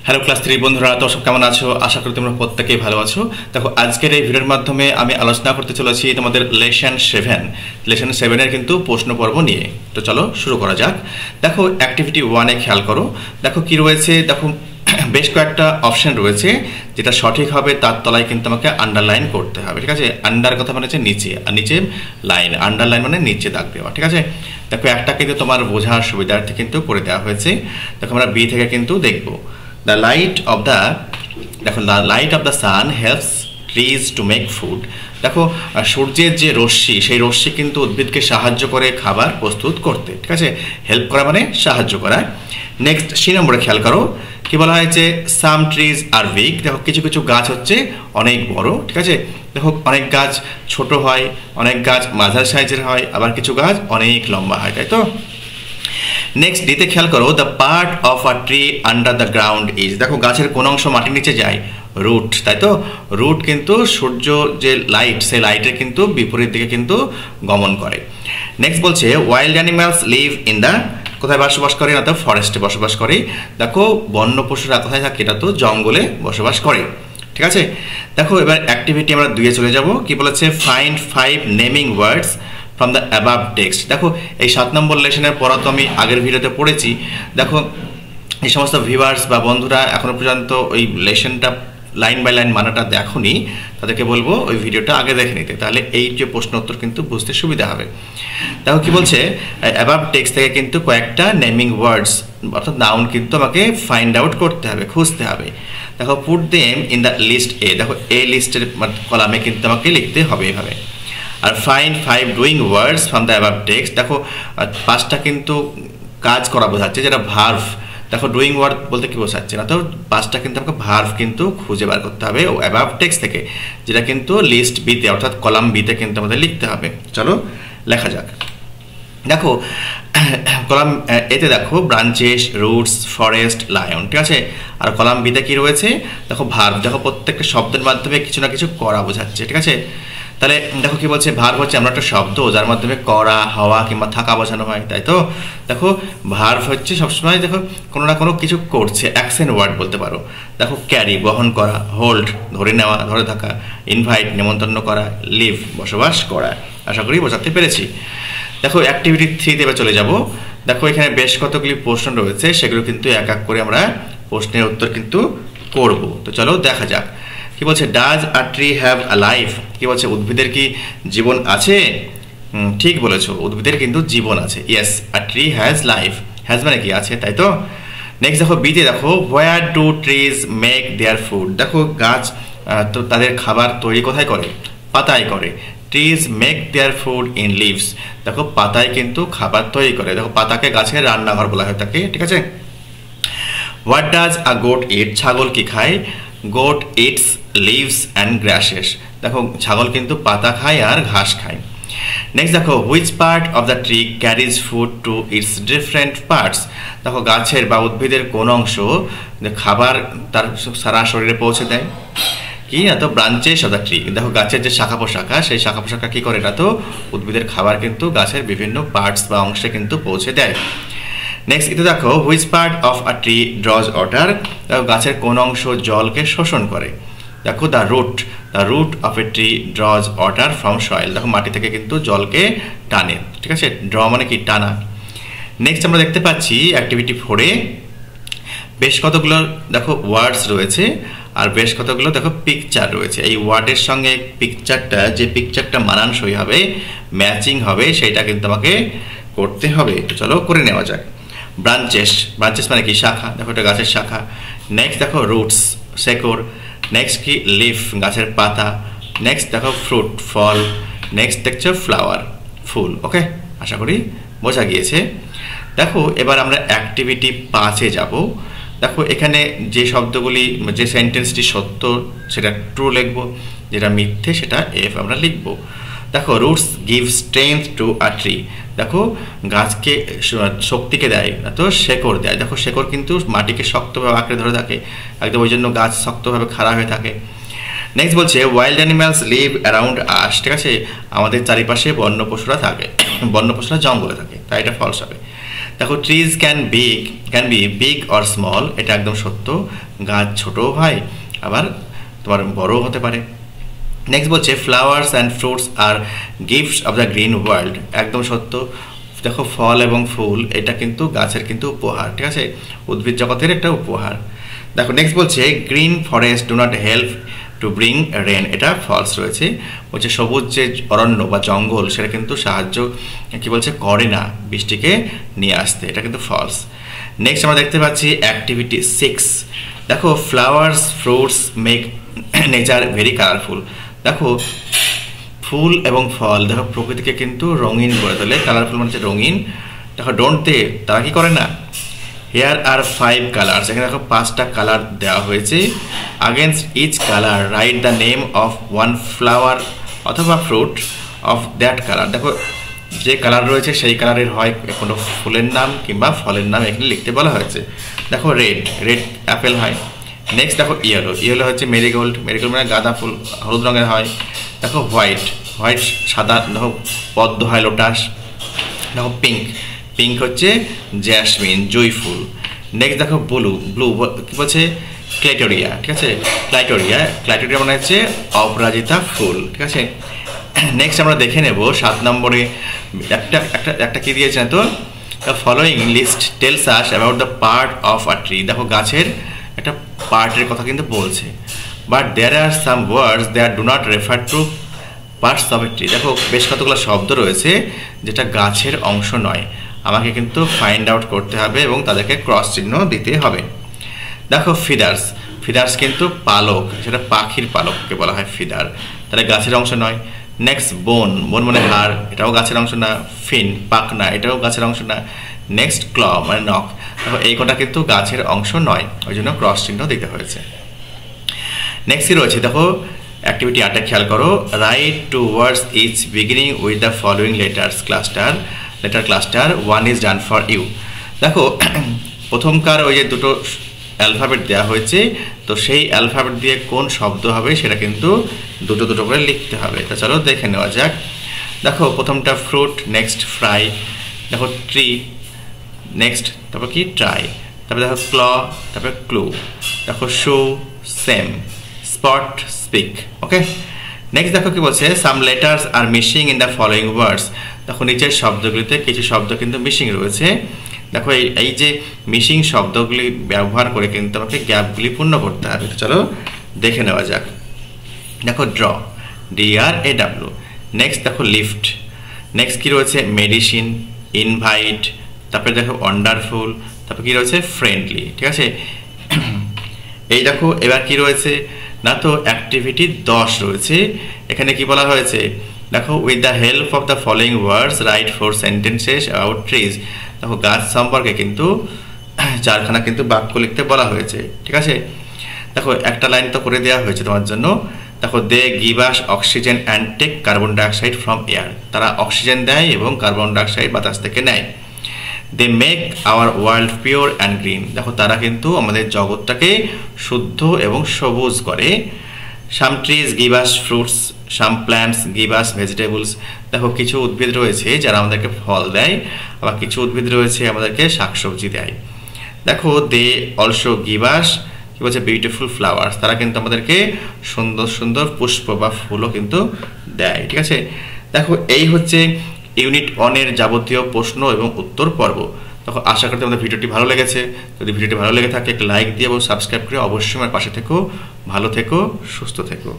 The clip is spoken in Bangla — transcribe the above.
হ্যালো ক্লাস 3 বন্ধুরা, তো সব কেমন আছো? আশা করি তোমরা প্রত্যেকেই ভালো আছো। দেখো, আজকের এই ভিডিওর মাধ্যমে আমি আলোচনা করতে চলেছি তোমাদের লেসন 7 এর কিন্তু প্রশ্ন পর্ব নিয়ে। তো চলো শুরু করা যাক। দেখো, অ্যাক্টিভিটি 1-এ খেয়াল করো। দেখো কি রয়েছে, দেখো বেশ কয়েকটা অপশন রয়েছে, যেটা সঠিক হবে তার তলায় কিন্তু আমাকে আন্ডারলাইন করতে হবে। ঠিক আছে, আন্ডার কথা মানে হচ্ছে নিচে, আর নিচে লাইন, আন্ডারলাইন মানে নিচে দাগ দেওয়া। ঠিক আছে, দেখো একটা কিন্তু তোমার বোঝার সুবিধার্থে কিন্তু করে দেওয়া হয়েছে। দেখো আমরা বি থেকে কিন্তু দেখবো। The light of the sun helps trees to make food. দেখো, সূর্যের যে রশ্মি, সেই রশ্মি কিন্তু উদ্ভিদকে সাহায্য করে খাবার প্রস্তুত করতে। ঠিক আছে, হেল্প করা মানে সাহায্য করা। নেক্সট সি নম্বরে খেয়াল করো, কি বলা হয়েছে? Some trees are big. দেখো কিছু কিছু গাছ হচ্ছে অনেক বড়। ঠিক আছে, দেখো অনেক গাছ ছোট হয়, অনেক গাছ মাঝারি সাইজের হয়, আবার কিছু গাছ অনেক লম্বা হয়, তাই তো? নেক্সট ডিতে খেয়াল করো, the part of a tree under the ground is. দেখো গাছের কোন অংশ মাটির নিচে যায়? রুট, তাই তো? রুট কিন্তু সূর্য যে লাইট, সেই লাইটের কিন্তু বিপরীত দিকে কিন্তু গমন করে। নেক্সট বলছে, wild animals live in the, কোথায় বসবাস করে? না তো ফরেস্টে বসবাস করে। দেখো বন্য পশুরা কোথায় থাকে? এটা তো জঙ্গলে বসবাস করে। ঠিক আছে, দেখো এবার অ্যাক্টিভিটি আমরা 2-এ চলে যাব। কি বলেছে? Find 5 naming words from the above text. দেখো এই 7 নম্বর লেসনের পড়া তো আমি আগের ভিডিওতে পড়েছি। দেখো এই সমস্ত ভিউয়ার্স বা বন্ধুরা এখনো পর্যন্ত ওই লেসনটা লাইন বাই লাইন মানাটা দেখোনি, তাদেরকে বলবো ওই ভিডিওটা আগে দেখে নিতে, তাহলে এই যে প্রশ্ন উত্তর কিন্তু বুঝতে সুবিধা হবে। দেখো কি বলছে, অ্যাবাভ টেক্সট থেকে কিন্তু কয়েকটা নেমিং ওয়ার্ডস অর্থাৎ নাউন কিন্তু আমাকে ফাইন্ড আউট করতে হবে, খুঁজতে হবে। দেখো put them in the list এ। দেখো এ লিস্টের কলামে কিন্তু আমাকে লিখতে হবে এভাবে। আর find 5 doing words from the above text. দেখো 5টা কিন্তু কাজ করা বোঝাচ্ছে, যেটা ভার্ভ। দেখো ডুইং ওয়ার্ড বলতে কি বোঝাচ্ছে? না তো 5টা কিন্তু আমাকে ভার্ভ কিন্তু খুঁজে বার করতে হবে অ্যাবাভ টেক্সট থেকে, যেটা কিন্তু লিস্ট বিতে অর্থাৎ কলাম বিতে কিন্তু আমাদের লিখতে হবে। চলো লেখা যাক। দেখো কলাম এতে দেখো ব্রাঞ্চেস, রুটস, ফরেস্ট, লায়ন। ঠিক আছে, আর কলাম বিতে কি রয়েছে? দেখো ভার্ব। দেখো প্রত্যেকটা শব্দের মাধ্যমে কিছু না কিছু করা বোঝাচ্ছে। ঠিক আছে, তাহলে দেখো কি বলছে, ভার্ব হচ্ছে আমরা একটা শব্দ যার মাধ্যমে করা, হওয়া কিংবা থাকা বোঝানো হয়, তাই তো? দেখো ভার্ব হচ্ছে সবসময় দেখো কোনো না কোনো কিছু করছে, অ্যাকশন ওয়ার্ড বলতে পারো। দেখো ক্যারি বহন করা, হোল্ড ধরে নেওয়া, ধরে থাকা, ইনভাইট নেমন্তন্ন করা, লিভ বসবাস করা। আশা করি বোঝাতে পেরেছি। দেখো অ্যাক্টিভিটি 3-তে এবার চলে যাব। দেখো এখানে বেশ কতগুলি প্রশ্ন রয়েছে, সেগুলো কিন্তু এক এক করে আমরা প্রশ্নের উত্তর কিন্তু করব। তো চলো দেখা যাক। কি বলছে? Does a tree have a life? কি বলছে, উদ্ভিদের কি জীবন আছে? ঠিক বলেছো, উদ্ভিদের কিন্তু জীবন আছে। Yes, a tree has life. Has মানে কি? আছে, তাই তো? নেক্সট দেখো বিতে, দেখো where do trees make their food? দেখো গাছ তো তাদের খাবার তৈরি কোথায় করে? পাতায় করে। Trees make their food in leaves. দেখো পাতায় কিন্তু খাবার তৈরি করে। দেখো পাতাকে গাছের রান্নাঘর বলা হয় থাকে। ঠিক আছে, what does a goat eat? ছাগল কি খায়? Goat eats leaves and grasses. দেখো ছাগল কিন্তু পাতা খায় আর ঘাস খায়। নেক্সট দেখো, which part of the tree carries food to its different parts? দেখো গাছের বা উদ্ভিদের কোন অংশ খাবার তার সারা শরীরে পৌঁছে দেয়? কি না তো ব্রাঞ্চেস অফ দ্য ট্রি। দেখো গাছের যে শাখা পোশাখা, সেই শাখা পোশাখা কি করে? না তো উদ্ভিদের খাবার কিন্তু গাছের বিভিন্ন পার্টস বা অংশে কিন্তু পৌঁছে দেয়। নেক্সট এটা দেখো, which part of a tree draws water? দেখো গাছের কোন অংশ জলকে শোষণ করে? দেখো the root of a tree draws water from soil. দেখো মাটি থেকে কিন্তু জলকে টানে। ঠিক আছে, ড্র মানে কি? টানা। নেক্সট আমরা দেখতে পাচ্ছি অ্যাক্টিভিটি 4-এ বেশ কতগুলো দেখো ওয়ার্ডস রয়েছে, আর বেশ কতগুলো দেখো পিকচার রয়েছে। এই ওয়ার্ডের সঙ্গে পিকচারটা, যে পিকচারটা মানানসই হবে, ম্যাচিং হবে, সেটা কিন্তু আমাকে করতে হবে। তো চলো করে নেওয়া যাক। ব্রাঞ্চেস মানে কি? শাখা। দেখো এটা গাছের শাখা। নেক্সট দেখো রুটস, শেকড়। নেক্সট কি? লিফ, গাছের পাতা। নেক্সট দেখো ফ্রুট, ফল। নেক্সট দেখছো ফ্লাওয়ার, ফুল। ওকে, আশা করি বোঝা গিয়েছে। দেখো এবার আমরা অ্যাক্টিভিটি 5-এ যাব। দেখো এখানে যে শব্দগুলি, যে সেন্টেন্সটি সত্য সেটা ট্রু লিখবো, যেটা মিথ্যে সেটা এফ আমরা লিখবো। দেখো roots give strength to a tree. দেখো গাছকে শক্তিকে দেয়, না তো শেকড় দেয়। দেখো শেকড় কিন্তু মাটিকে শক্তভাবে আঁকড়ে ধরে থাকে, একদম ওই জন্য গাছ শক্তভাবে খাড়া হয়ে থাকে। নেক্সট বলছে, wild animals live around us. ঠিক আছে, আমাদের চারিপাশে বন্য পশুরা থাকে, বন্য পশুরা জঙ্গলে থাকে, তাই এটা ফলস হবে। দেখো trees can be big or small, এটা একদম সত্য। গাছ ছোটও হয় আবার তোমার বড়ও হতে পারে। নেক্সট বলছে flowers and fruits are gifts of the green world, একদম সত্য। দেখো ফল এবং ফুল এটা কিন্তু গাছের কিন্তু উপহার, ঠিক আছে, উদ্ভিদ জগতের একটা উপহার। দেখো নেক্সট বলছে green forest do not help to bring rain, এটা ফলস রয়েছে। বলছে সবুজ যে অরণ্য বা জঙ্গল সেটা কিন্তু সাহায্য কি বলছে করে না বৃষ্টিকে নিয়ে আসতে, এটা কিন্তু ফলস। নেক্সট আমরা দেখতে পাচ্ছি অ্যাক্টিভিটি 6, দেখো flowers fruits make nature very colourful. দেখো ফুল এবং ফল দেখো প্রকৃতিকে কিন্তু রঙিন করে তোলে, কালারফুল মানে হচ্ছে রঙিন। দেখো ডোন্ট দে, তারা কি করে না। হেয়ার আর 5 কালার্স, এখানে দেখো 5টা কালার দেওয়া হয়েছে। Against each colour write the name of one flower অথবা ফ্রুট অফ দ্যাট কালার। দেখো যে কালার রয়েছে সেই কালারের হয় কোনো ফুলের নাম কিংবা ফলের নাম এখানে লিখতে বলা হয়েছে। দেখো রেড অ্যাপেল হয়। নেক্সট দেখো ইয়েলো হচ্ছে মেরিগোল্ড মানে গাঁদা ফুল হলুদ রঙের হয়। দেখো হোয়াইট সাদা, দেখো পদ্ম হয় লোটাস। দেখো পিঙ্ক হচ্ছে জ্যাসমিন জুঁই ফুল। নেক্সট দেখো ব্লু কি বলছে ক্লাইটোরিয়া, ঠিক আছে, ক্লাইটোরিয়া মানে হচ্ছে অপরাজিতা ফুল, ঠিক আছে। নেক্সট আমরা দেখে নেব 7 নম্বরে একটা কি দিয়েছে না তো, the following list tells us about the part of a tree. দেখো গাছের একটা পার্টের কথা কিন্তু বলছে, but there are some words that do not refer to parts of a tree. দেখো বেশ কতগুলো শব্দ রয়েছে যেটা গাছের অংশ নয়, আমাকে কিন্তু ফাইন্ড আউট করতে হবে এবং তাদেরকে ক্রস চিহ্ন দিতে হবে। দেখো ফিদার্স কিন্তু পালক, সেটা পাখির পালককে বলা হয় ফিদার, তাহলে গাছের অংশ নয়। নেক্সট বোন মানে হাড়, এটাও গাছের অংশ না। ফিন পাখনা, এটাও গাছের অংশ না। নেক্সট ক্ল মানে নখ, দেখো এই কটা কিন্তু গাছের অংশ নয়, ওই জন্য ক্রস চিহ্ন দিতে হয়েছে। নেক্সট কি রয়েছে দেখো অ্যাক্টিভিটি 8 খেয়াল করো, write two words each beginning with the following letter cluster 1 is done for you. দেখো প্রথমকার ওই যে দুটো অ্যালফাবেট দেওয়া হয়েছে, তো সেই অ্যালফাবেট দিয়ে কোন শব্দ হবে সেটা কিন্তু দুটো করে লিখতে হবে। তা চলো দেখে নেওয়া যাক। দেখো প্রথমটা ফ্রুট, নেক্সট ফ্রাই, দেখো ট্রি, নেক্সট তারপর কি ট্রাই, তারপরে দেখো ক্ল, তারপরে ক্লু, দেখো show same, spot speak. Okay, next দেখো কি বলছে some letters are missing in the following words. দেখো নিচের শব্দগুলিতে কিছু শব্দ কিন্তু মিসিং রয়েছে। দেখো এই যে মিসিং শব্দগুলি ব্যবহার করে কিন্তু আমাকে গ্যাপগুলি পূর্ণ করতে হবে। তো চলো দেখে নেওয়া যাক। দেখো DRAW, নেক্সট দেখো লিফট, নেক্সট কি রয়েছে মেডিসিন, ইনভাইট, তারপরে দেখো ওয়ান্ডারফুল, তারপর কি রয়েছে ফ্রেন্ডলি, ঠিক আছে। এই দেখো এবার কি রয়েছে না তো অ্যাক্টিভিটি 10 রয়েছে। এখানে কি বলা হয়েছে দেখো with the help of the following words right 4 sentences about trees. দেখো গাছ সম্পর্কে কিন্তু 4খানা কিন্তু বাক্য লিখতে বলা হয়েছে, ঠিক আছে। দেখো একটা লাইন তো করে দেওয়া হয়েছে তোমার জন্য। দেখো they give us oxygen and take carbon dioxide from air, তারা অক্সিজেন দেয় এবং কার্বন ডাইঅক্সাইড বাতাস থেকে নেয়। They make our world pure and green, দেখো তারা কিন্তু আমাদের জগৎটাকে শুদ্ধ এবং সবুজ করে। Some trees give us fruits, some plants give us vegetables. দেখো কিছু উদ্ভিদ রয়েছে যারা আমাদেরকে ফল দেয়, আবার কিছু উদ্ভিদ রয়েছে আমাদেরকে শাকসবজি দেয়। দেখো দে অলসো গিভ আস কি বলছে বিউটিফুল ফ্লাওয়ার্স, তারা কিন্তু আমাদেরকে সুন্দর সুন্দর পুষ্প বা ফুলও কিন্তু দেয়, ঠিক আছে। দেখো এই হচ্ছে ইউনিট 1-এর যাবতীয় প্রশ্ন এবং উত্তর পর্ব। তখন আশা করি তোমাদের ভিডিওটি ভালো লেগেছে। যদি ভিডিওটি ভালো লেগে থাকে একটা লাইক দিয়ে এবং সাবস্ক্রাইব করে অবশ্যই আমার পাশে থেকো। ভালো থেকো, সুস্থ থেকো।